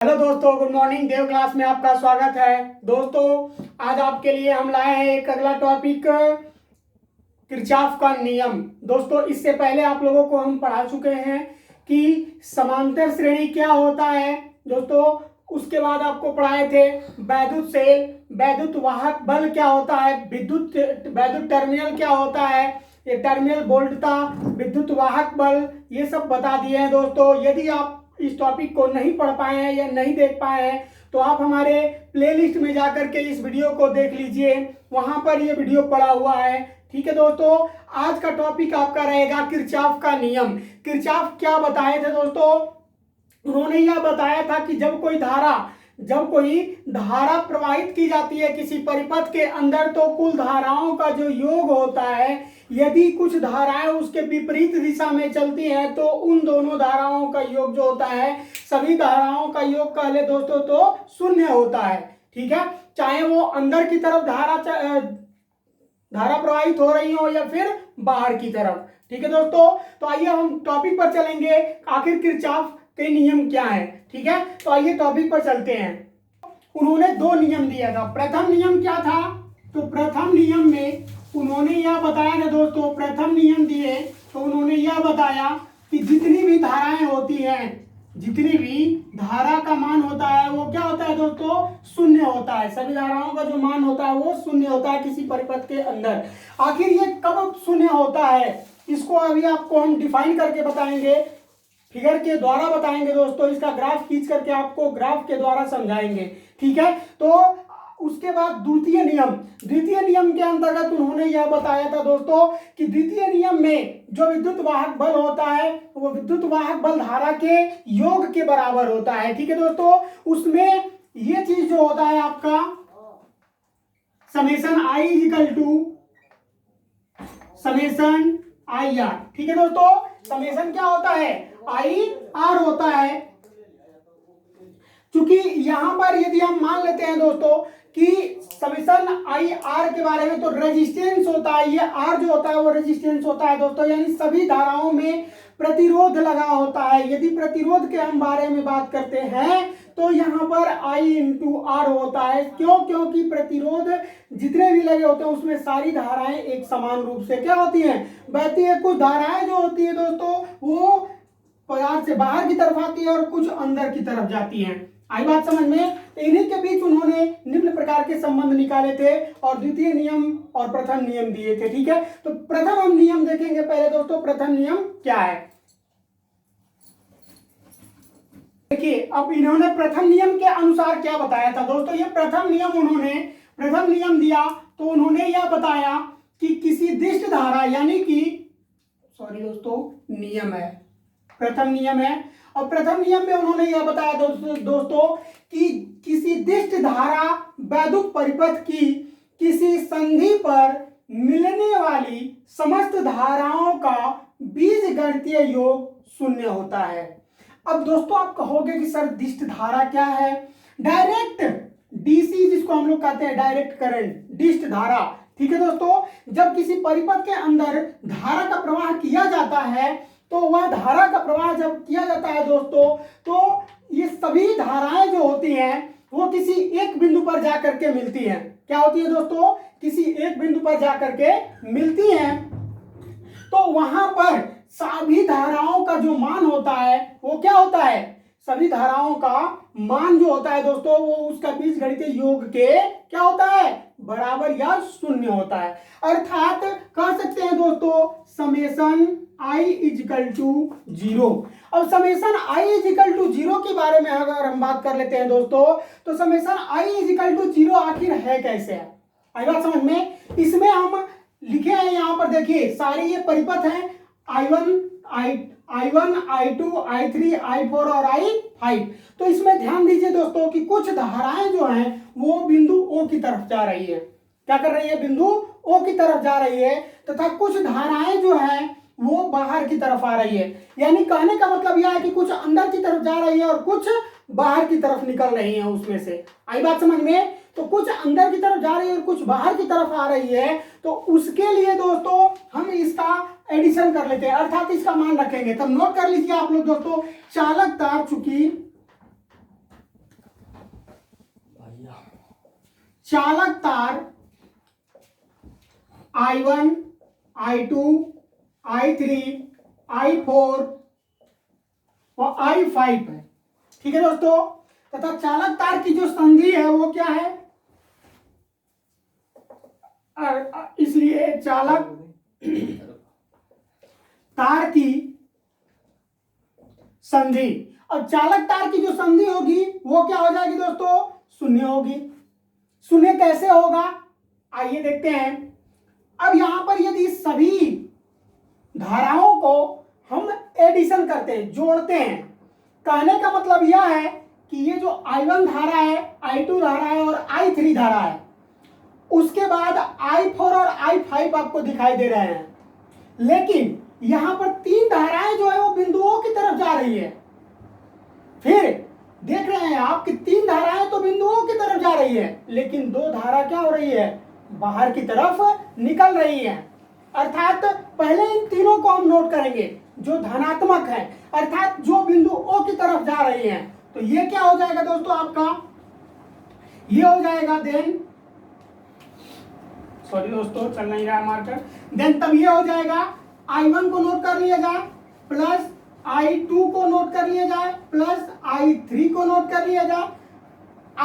Hello दोस्तों, good morning. देव class में आपका स्वागत है। दोस्तों, आज आपके लिए हम लाए हैं एक अगला टॉपिक, किरचॉफ का नियम। दोस्तों, इससे पहले आप लोगों को हम पढ़ा चुके हैं कि समांतर श्रेणी क्या होता है। दोस्तों, उसके बाद आपको पढ़ाए थे वैद्युत सेल, वैद्युत वाहक बल क्या होता है, वैद्युत टर्मिनल क्या होता है, ये टर्मिनल वोल्टता, विद्युत वाहक बल, ये सब बता दिए हैं। दोस्तों, यदि आप इस टॉपिक को नहीं पढ़ पाए हैं या नहीं देख पाए हैं तो आप हमारे प्लेलिस्ट में जाकर के इस वीडियो को देख लीजिए, वहां पर ये वीडियो पड़ा हुआ है। ठीक है दोस्तों, आज का टॉपिक आपका रहेगा किरचॉफ का नियम। किरचॉफ क्या बताए थे दोस्तों? उन्होंने यह बताया था कि जब कोई धारा प्रवाहित की जाती है किसी परिपथ के अंदर, तो कुल धाराओं का जो योग होता है, यदि कुछ धाराएं उसके विपरीत दिशा में चलती हैं तो उन दोनों धाराओं का योग जो होता है, सभी धाराओं का योग कह ले दोस्तों तो शून्य होता है। ठीक है, चाहे वो अंदर की तरफ धारा प्रवाहित हो रही हो या फिर बाहर की तरफ। ठीक है दोस्तों, तो आइए हम टॉपिक पर चलेंगे, आखिर किरचॉफ के नियम क्या है। ठीक है, तो आइए टॉपिक पर चलते हैं। उन्होंने दो नियम दिया था। प्रथम नियम क्या था? तो प्रथम नियम में उन्होंने यह बताया था दोस्तों, प्रथम नियम दिए तो उन्होंने यह बताया कि जितनी भी धाराएं होती हैं, जितनी भी धारा का मान होता है वो क्या होता है दोस्तों? शून्य होता है। सभी धाराओं का जो मान होता है वो शून्य होता है किसी परिपथ के अंदर। आखिर ये कब शून्य होता है, इसको अभी आपको हम डिफाइन करके बताएंगे, फिगर के द्वारा बताएंगे दोस्तों। इसका ग्राफ खींच करके आपको ग्राफ के द्वारा समझाएंगे। ठीक है, तो उसके बाद द्वितीय नियम के अंतर्गत उन्होंने यह बताया था दोस्तों कि द्वितीय नियम में जो विद्युत वाहक बल होता है वो विद्युत वाहक बल धारा के योग के बराबर होता है। ठीक है दोस्तों, उसमें ये चीज जो होता है आपका summation I equal to summation I R. ठीक है दोस्तों, समेशन क्या होता है? आई आर होता है। क्योंकि यहां पर यदि हम मान लेते हैं दोस्तों कि समेशन आई आर के बारे में, तो रेजिस्टेंस होता है, ये आर जो होता है वो रेजिस्टेंस होता है दोस्तों, यानी सभी धाराओं में प्रतिरोध लगा होता है। यदि प्रतिरोध के हम बारे में बात करते हैं तो यहाँ पर आई इंटू आर होता है। क्यों? क्योंकि प्रतिरोध जितने भी लगे होते हैं उसमें सारी धाराएं एक समान रूप से क्या होती हैं? बहती है। कुछ धाराएं जो होती है दोस्तों वो पदार्थ से बाहर की तरफ आती है और कुछ अंदर की तरफ जाती हैं। आई बात समझ में? तो इन्हीं के बीच उन्होंने निम्न प्रकार के संबंध निकाले थे और द्वितीय नियम और प्रथम नियम दिए थे। ठीक है, तो प्रथम हम नियम देखेंगे पहले दोस्तों। प्रथम नियम क्या है देखिए। अब इन्होंने प्रथम नियम के अनुसार क्या बताया था दोस्तों? ये प्रथम नियम दिया तो उन्होंने यह बताया कि किसी दिष्ट धारा, यानी कि सॉरी दोस्तों, नियम है, प्रथम नियम है। और प्रथम नियम में उन्होंने यह बताया दोस्तों कि किसी दिष्ट धारा वैद्युत परिपथ की किसी संधि पर मिलने वाली समस्त धाराओं का बीजगणितीय योग शून्य होता है। अब दोस्तों आप कहोगे कि सर दिष्ट धारा क्या है? डायरेक्ट डीसी, जिसको हम लोग कहते हैं डायरेक्ट करंट, दिष्ट धारा। ठीक है दोस्तों, जब किसी परिपथ के अंदर धारा का प्रवाह किया जाता है तो वह धारा का प्रवाह जब किया जाता है दोस्तों, तो ये सभी धाराएं जो होती हैं वो किसी एक बिंदु पर जाकर के मिलती हैं। क्या होती है दोस्तों? किसी एक बिंदु पर जाकर के मिलती हैं। तो वहां पर सभी धाराओं का जो मान होता है वो क्या होता है? सभी धाराओं का मान जो होता है दोस्तों वो उसका बीजगणितीय योग के क्या होता है? बराबर या शून्य होता है। अर्थात कह सकते हैं दोस्तों summation I equal to zero. अब summation I equal to zero के बारे में अगर हम बात कर लेते हैं दोस्तों, तो summation I equal to zero आखिर है कैसे? आई बात समझ में? इसमें हम लिखे हैं यहाँ पर, देखिए सारे ये परिपथ हैं, I1, I2, I3, I4 और I5। तो इसमें ध्यान दीजिए दोस्तों कि कुछ धाराएं जो हैं वो बिंदु O की तरफ जा रही है। क्या कर रही है? बिंदु O की तरफ जा रही है, तथा कुछ धाराएं जो हैं वो बाहर की तरफ आ रही है। यानी कहने का मतलब यह है कि कुछ अंदर की तरफ जा रही है और कुछ बाहर की तरफ निकल रही है उसमें से। आई बात समझ में? तो कुछ अंदर की तरफ जा रही है और कुछ बाहर की तरफ आ रही है। तो उसके लिए दोस्तों हम इसका एडिशन कर लेते हैं, अर्थात इसका मान रखेंगे। तब नोट कर लीजिए आप लोग दोस्तों, चालक तार चूंकि चालक तार I1, I2, I3, I4 और I5 है। ठीक है दोस्तों, तथा चालक तार की जो संधि है वो क्या है, इसलिए चालक तार की संधि, अब चालक तार की जो संधि होगी वो क्या हो जाएगी दोस्तों, शून्य होगी। शून्य कैसे होगा, आइए देखते हैं। अब यहां पर यदि सभी धाराओं को हम एडिशन करते हैं, जोड़ते हैं, कहने का मतलब यह है कि ये जो I1 धारा है, I2 धारा है और I3 धारा है, उसके बाद I4 और I5 आपको दिखाई दे रहे हैं, लेकिन यहां पर तीन धाराएं जो है वो बिंदुओं की तरफ जा रही है। फिर देख रहे हैं आप कि तीन धाराएं तो बिंदुओं की तरफ जा रही है, लेकिन दो धारा क्या हो रही है, बाहर की तरफ निकल रही है। अर्थात पहले इन तीनों को हम नोट करेंगे जो धनात्मक है, अर्थात जो बिंदु O की तरफ जा रही है। तो ये क्या हो जाएगा दोस्तों, आपका ये हो जाएगा देन, सॉरी दोस्तों चल नहीं रहा मार्कर, देन तब ये हो जाएगा I1 को नोट कर लिया जाए, प्लस I2 को नोट कर लिया जाए, प्लस I3 को नोट कर लिया जाए।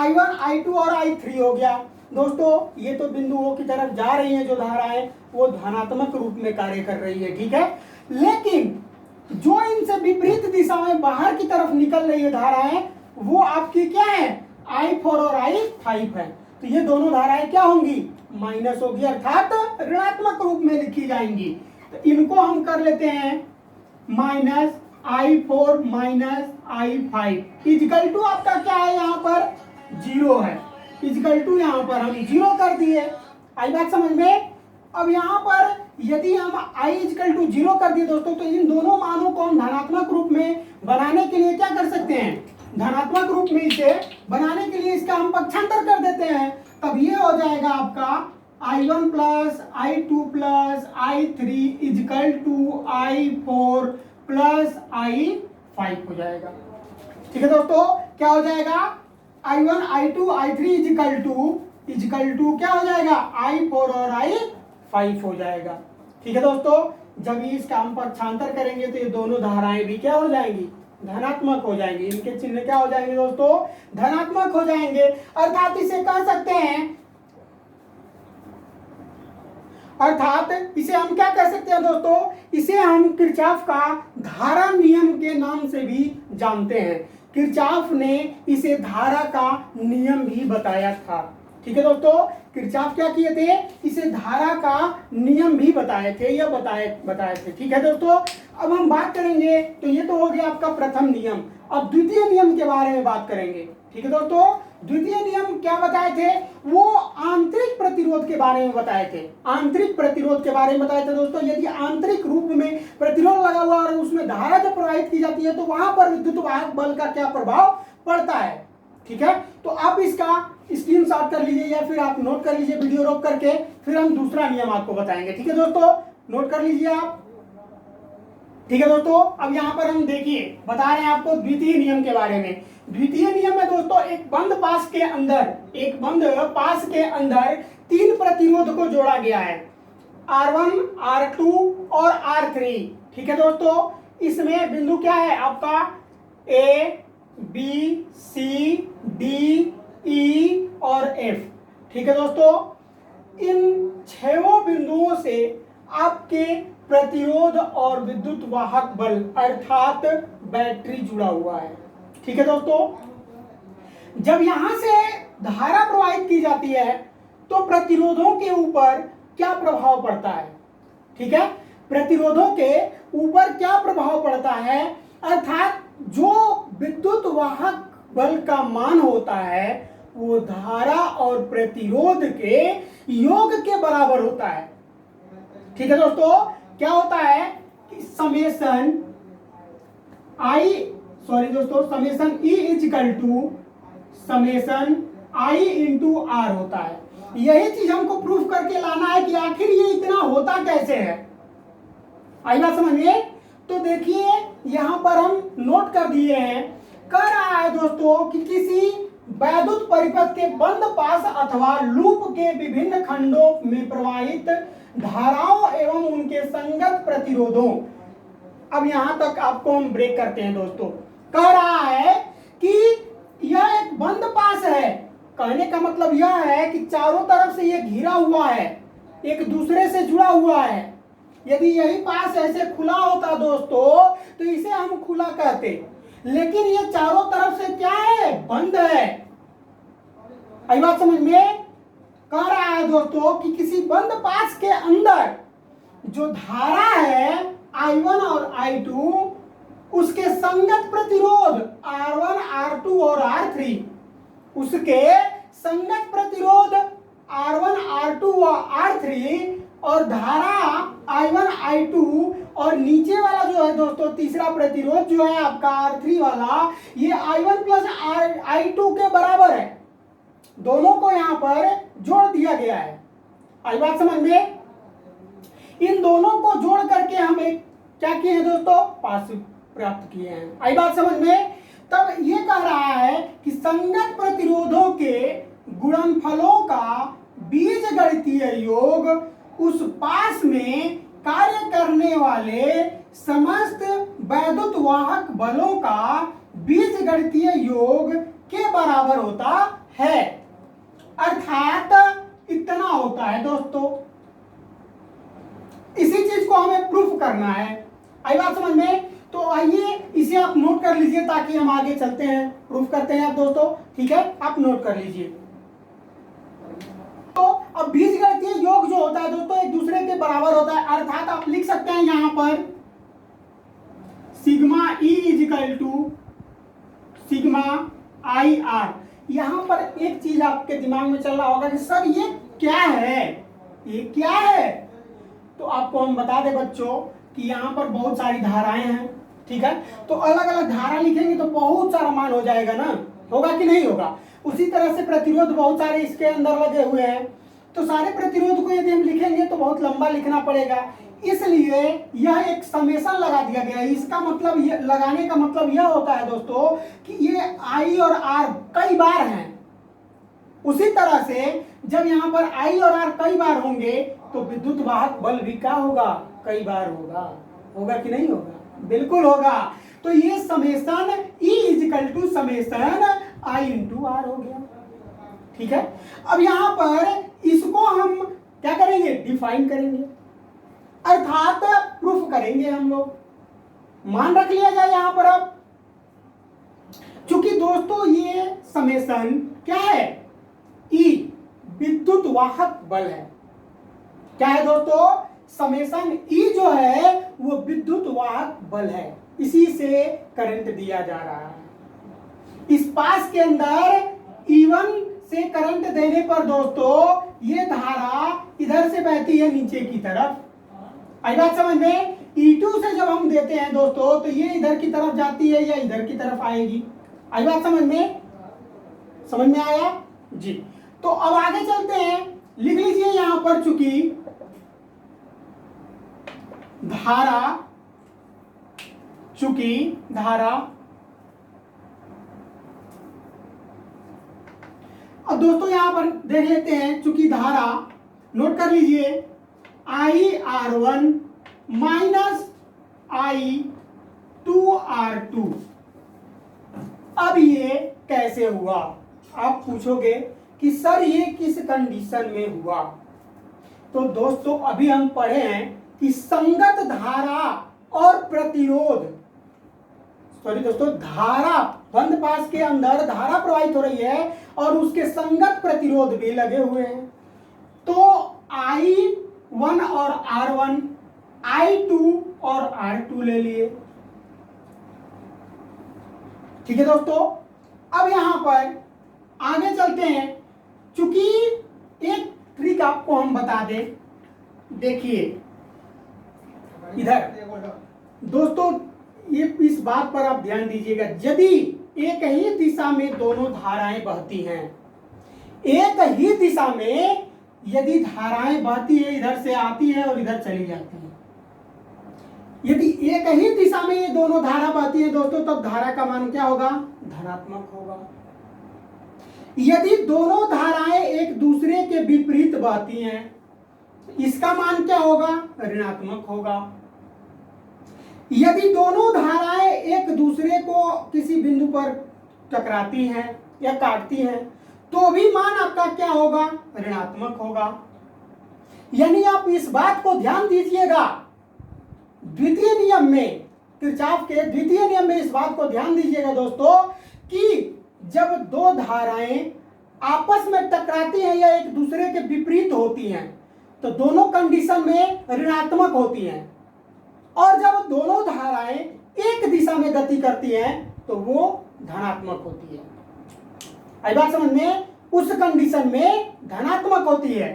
I1, I2 और I3 हो गया। दोस्तों ये तो बिंदुओं की तरफ जा रही है जो धाराएं, वो धनात्मक रूप में कार्य कर रही है, ठीक है। लेकिन जो इनसे विपरीत दिशा में बाहर की तरफ निकल रही है धाराएं, वो आपकी क्या है, I4 और I5 है। तो ये दोनों धाराएं क्या होंगी, माइनस होगी, अर्थात ऋणात्मक रूप में लिखी जाएंगी। तो इनको हम कर लेते हैं minus I4 minus I5 is equal to आपका क्या है, यहाँ पर जीरो है, इजिकल टू यहाँ पर हम जीरो कर दिए। आई बात समझ में। अब यहाँ पर यदि हम I इजिकल टू जीरो कर दिए दोस्तों, तो इन दोनों मानों को हम धनात्मक रूप में बनाने के लिए क्या कर सकते हैं, धनात्मक रूप में इसे बनाने के लिए इसका हम पक्षांतर कर देते हैं। तब ये हो जाएगा आपका I1 plus I2 plus I3 equal to I4 plus I5 हो जाएगा। ठीक है दोस्तों, क्या हो जाएगा, I1 I2 I3 equal to क्या हो जाएगा, I4 और I5 हो जाएगा। ठीक है दोस्तों, जब इसका हम पक्षांतर करेंगे तो ये दोनों धाराएं भी क्या हो जाएंगी, धनात्मक हो जाएंगे। इनके चिन्ह क्या हो जाएंगे दोस्तों, धनात्मक हो जाएंगे। अर्थात इसे कह सकते हैं, अर्थात इसे हम क्या कह सकते हैं दोस्तों, इसे हम किरचॉफ का धारा नियम के नाम से भी जानते हैं। किरचॉफ ने इसे धारा का नियम भी बताया था। ठीक है दोस्तों, किरचॉफ क्या किए थे, इसे धारा का नियम भी बताए थे, या बताए थे। ठीक है दोस्तों, अब हम बात करेंगे, तो ये तो हो गया आपका प्रथम नियम। अब द्वितीय नियम के बारे में बात करेंगे। ठीक है दोस्तों, द्वितीय नियम क्या बताए थे, वो आंतरिक प्रतिरोध के बारे में बताए थे। आंतरिक प्रतिरोध के बारे में बताए थे दोस्तों, यदि आंतरिक रूप में प्रतिरोध लगा हुआ और उसमें धारा जब प्रवाहित की जाती है तो वहां पर विद्युत वाहक बल का क्या प्रभाव पड़ता है। ठीक है, तो आप इसका स्क्रीनशॉट कर लीजिए या फिर आप नोट कर लीजिए वीडियो रोक करके, फिर हम दूसरा नियम आपको बताएंगे। ठीक है दोस्तों, नोट कर लीजिए आप। ठीक है दोस्तों, अब यहाँ पर हम देखिए बता रहे हैं आपको द्वितीय नियम के बारे में। द्वितीय नियम में दोस्तों एक बंद पास के अंदर तीन प्रतिरोध को जोड़ा गया है, R1, R2 और R3। ठीक है दोस्तों, इसमें बिंदु क्या है आपका, A, B, C, D, E और F। ठीक है दोस्तों, इन छहों बिंदुओं से आपके प्रतिरोध और विद्युत वाहक बल अर्थात बैटरी जुड़ा हुआ है। ठीक है दोस्तों, जब यहां से धारा प्रवाहित की जाती है तो प्रतिरोधों के ऊपर क्या प्रभाव पड़ता है। ठीक है, प्रतिरोधों के ऊपर क्या प्रभाव पड़ता है, अर्थात जो विद्युत वाहक बल का मान होता है वो धारा और प्रतिरोध के योग के बराबर होता है। ठीक है दोस्तों, क्या होता है कि summation E equal to summation I into R होता है। यही चीज हमको प्रूफ करके लाना है कि आखिर ये इतना होता कैसे है। आई बात समझिए। तो देखिए यहां पर हम नोट कर दिए हैं, कह रहा है दोस्तों कि किसी वैद्युत परिपथ के बंद पास अथवा लूप के विभिन्न खंडों में प्रवाहित धाराओं एवं उनके संगत प्रतिरोधों। अब यहां तक आपको हम ब्रेक करते हैं दोस्तों। कह रहा है कि यह एक बंद पास है। कहने का मतलब यह है कि चारों तरफ से यह घिरा हुआ है, एक दूसरे से जुड़ा हुआ है। यदि यही पास ऐसे खुला होता दोस्तों तो इसे हम खुला कहते, लेकिन ये चारों तरफ से क्या है, बंद है। आई बात समझ में? कह रहा है दोस्तों कि किसी बंद पास के अंदर जो धारा है I1 और I2, उसके संगत प्रतिरोध R1, R2 और R3, उसके संगत प्रतिरोध R1, R2 और R3 और धारा I1, I2 और नीचे वाला जो है दोस्तों तीसरा प्रतिरोध जो है आपका R3 वाला, ये I1 प्लस I2 के बराबर है। दोनों को यहां पर जोड़ दिया गया है। आई बात समझ में? इन दोनों को जोड़ करके हम एक क्या किए हैं दोस्तों, पास प्राप्त किए हैं। आई बात समझ में? तब ये कह रहा है कि संगत प्रतिरोधों के गुणनफलों का बीजगणितीय योग उस पास में कार्य करने वाले समस्त वैद्युत वाहक बलों का बीजगणितीय योग के बराबर होता है। अर्थात इतना होता है दोस्तों। इसी चीज को हमें प्रूफ करना है। आई बात समझ में? तो आइए इसे आप नोट कर लीजिए ताकि हम आगे चलते हैं, प्रूफ करते हैं आप दोस्तों। ठीक है, आप नोट कर लीजिए। तो अब बीजगणितीय योग जो होता है दोस्तों एक दूसरे के बराबर होता है। अर्थात आप लिख सकते हैं यहां पर sigma E equal to sigma I R. यहां पर एक चीज आपके दिमाग में चल रहा होगा कि सर ये क्या है, ये क्या है? तो आपको हम बता दें बच्चों कि यहाँ पर बहुत सारी धाराएं हैं। ठीक है, तो अलग अलग धारा लिखेंगे तो बहुत सारा मान हो जाएगा ना, होगा कि नहीं होगा? उसी तरह से प्रतिरोध बहुत सारे इसके अंदर लगे हुए हैं, तो सारे प्रतिरोध को यदि हम लिखेंगे तो बहुत लंबा लिखना पड़ेगा। इसलिए यह एक समेशन लगा दिया गया है। इसका मतलब ये लगाने का मतलब यह होता है दोस्तों कि ये I और R कई बार हैं। उसी तरह से जब यहाँ पर I और R कई बार होंगे तो विद्युत वाहक बल भी क्या होगा, कई बार होगा। होगा कि नहीं होगा? बिल्कुल होगा। तो ये summation E equal to summation I into R हो गया। ठीक है, अब यहां पर इसको हम क्या करेंगे, डिफाइन करेंगे, अर्थात प्रूफ करेंगे हम लोग। मान रख लिया जाए यहां पर। अब चूंकि दोस्तों ये समेशन क्या है, E विद्युत वाहक बल है। क्या है दोस्तों, समेशन E जो है वो विद्युत वाहक बल है। इसी से करंट दिया जा रहा है। इस पास के अंदर E1 से करंट देने पर दोस्तों ये धारा इधर से बहती है नीचे की तरफ। आई बात समझ में? E2 से जब हम देते हैं दोस्तों तो ये इधर की तरफ जाती है या इधर की तरफ आएगी। आई बात समझ में? समझ में आया जी? तो अब आगे चलते हैं। लिख लीजिए यहां पर, चूंकि धारा अब दोस्तों यहां पर देख लेते हैं। चूंकि धारा, नोट कर लीजिए, IR1 माइनस I2R2। अब ये कैसे हुआ? आप पूछोगे कि सर ये किस कंडीशन में हुआ? तो दोस्तों अभी हम पढ़े हैं कि संगत धारा और प्रतिरोध, सॉरी दोस्तों, धारा बंद पास के अंदर धारा प्रवाहित हो रही है और उसके संगत प्रतिरोध भी लगे हुए हैं। तो I1 और R1, I2 और R2 ले लिए। ठीक है दोस्तों, अब यहां पर आगे चलते हैं। चूंकि एक ट्रिक आपको हम बता दें, देखिए इधर दोस्तों, ये इस बात पर आप ध्यान दीजिएगा, यदि एक ही दिशा में दोनों धाराएं बहती हैं, एक ही दिशा में यदि धाराएं बहती है, इधर से आती है और इधर चली जाती है, यदि एक ही दिशा में ये दोनों धारा बहती है दोस्तों, तब धारा का मान क्या होगा, धनात्मक होगा। यदि दोनों धाराएं एक दूसरे के विपरीत बहती हैं, इसका मान क्या होगा? ऋणात्मक होगा। यदि दोनों धाराएं एक दूसरे को किसी बिंदु पर टकराती हैं या काटती हैं, तो भी मान आपका क्या होगा? ऋणात्मक होगा। यानी आप इस बात को ध्यान दीजिएगा, द्वितीय नियम में, किरचॉफ के द्वितीय नियम में इस बात को ध्यान दीजिएगा दोस्तों कि जब दो धाराएं आपस में टकराती हैं या एक दूसरे के विपरीत होती हैं, तो दोनों कंडीशन में ऋणात्मक होती हैं, और जब दोनों धाराएं एक दिशा में गति करती हैं तो वो धनात्मक होती है। आई बात समझ में? उस कंडीशन में धनात्मक होती है।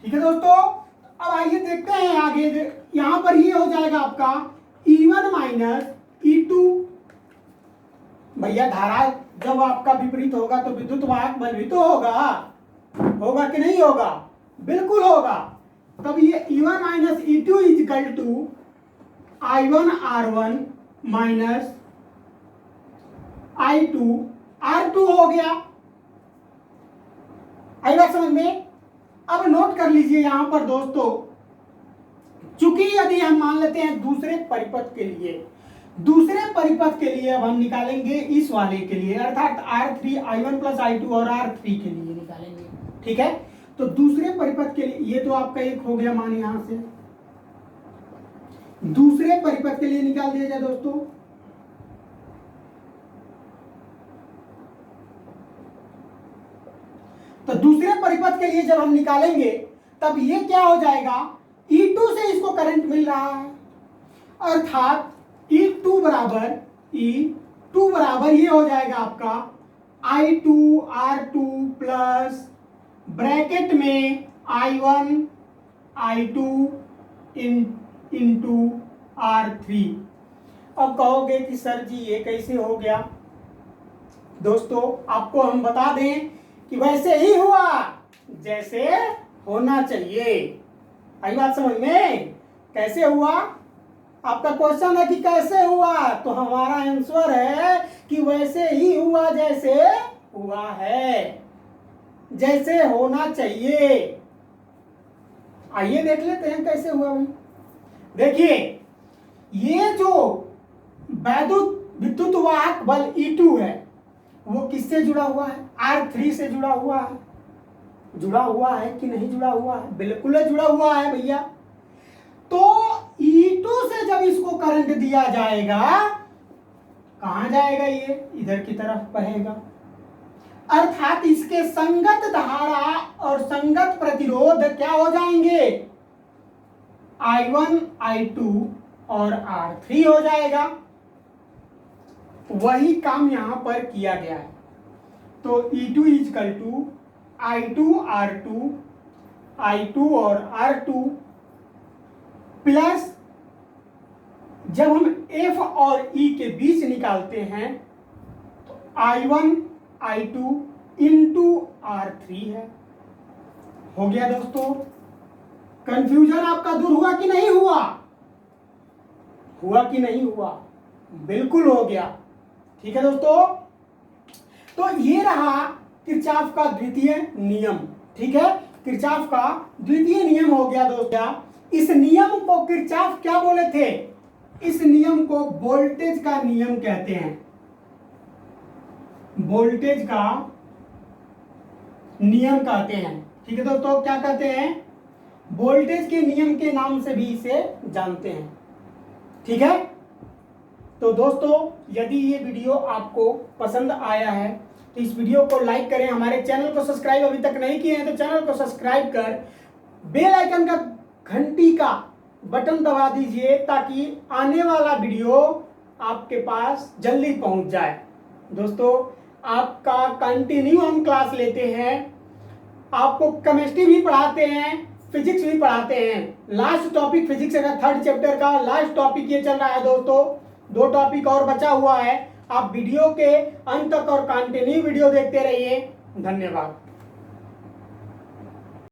ठीक है दोस्तों, अब आइए देखते हैं आगे। यहां पर ये हो जाएगा आपका E1 माइनस E2। भैया धारा जब आपका विपरीत होगा तो विद्युत वाहक बल भी तो होगा कि नहीं होगा? बिल्कुल होगा। तब ये E1 minus E2 is equal to I1 R1 minus I2 R2 हो गया। आई बात समझ में? अब नोट कर लीजिए यहां पर दोस्तों, चूंकि यदि हम मान लेते हैं दूसरे परिपथ के लिए अब हम निकालेंगे इस वाले के लिए, अर्थात R3 I1 प्लस I2 और R3 के लिए निकालेंगे। ठीक है, तो दूसरे परिपथ के लिए ये तो आपका एक हो गया मान, यहां से दूसरे परिपथ के लिए निकाल दिया जाए दोस्तों। तो दूसरे परिपथ के लिए जब हम निकालेंगे तब ये क्या हो जाएगा? E2 से इसको करंट मिल रहा है, अर्थात E2 बराबर ये हो जाएगा आपका I2 R2 प्लस ब्रैकेट में I1 I2 इंटू R3। अब कहोगे कि सर जी ये कैसे हो गया? दोस्तों आपको हम बता दें कि वैसे ही हुआ जैसे होना चाहिए। आई बात समझ में? कैसे हुआ? आपका क्वेश्चन है कि कैसे हुआ, तो हमारा आंसर है कि वैसे ही हुआ जैसे हुआ है, जैसे होना चाहिए। आइए देख लेते हैं कैसे हुआ भाई। देखिए, ये जो विद्युत वाहक बल E2 है वो किससे जुड़ा हुआ है? R3 से जुड़ा हुआ है। जुड़ा हुआ है कि नहीं जुड़ा हुआ है? बिल्कुल जुड़ा हुआ है भैया। तो E2 से जब इसको करंट दिया जाएगा, कहां जाएगा? ये इधर की तरफ बहेगा, अर्थात इसके संगत धारा और संगत प्रतिरोध क्या हो जाएंगे? I1 I2 और R3 हो जाएगा। वही काम यहां पर किया गया है। तो E2 is equal to I2 R2, I2 और R2 प्लस जब हम F और E के बीच निकालते हैं तो I1 I2 इंटू R3 है। हो गया दोस्तों? कंफ्यूजन आपका दूर हुआ कि नहीं हुआ? हुआ कि नहीं हुआ? बिल्कुल हो गया। ठीक है दोस्तों, तो ये रहा किरचॉफ का द्वितीय नियम। ठीक है, किरचॉफ का द्वितीय नियम हो गया दोस्तों। इस नियम को किरचॉफ क्या बोले थे? इस नियम को वोल्टेज का नियम कहते हैं। वोल्टेज का नियम कहते हैं। ठीक है दोस्तों, क्या कहते हैं? वोल्टेज के नियम के नाम से भी इसे जानते हैं। ठीक है, तो दोस्तों यदि ये वीडियो आपको पसंद आया है तो इस वीडियो को लाइक करें। हमारे चैनल को सब्सक्राइब अभी तक नहीं किए हैं तो चैनल को सब्सक्राइब कर बेल आइकन का घंटी का बटन दबा दीजिए ताकि आने वाला वीडियो आपके पास जल्दी पहुंच जाए। दोस्तों आपका कंटिन्यू हम क्लास लेते हैं, आपको केमिस्ट्री भी पढ़ाते हैं, फिजिक्स भी पढ़ाते हैं। लास्ट टॉपिक फिजिक्स का 3rd चैप्टर का लास्ट टॉपिक ये चल रहा है दोस्तों। 2 टॉपिक और बचा हुआ है। आप वीडियो के अंत तक और कंटिन्यू वीडियो देखते रहिए। धन्यवाद।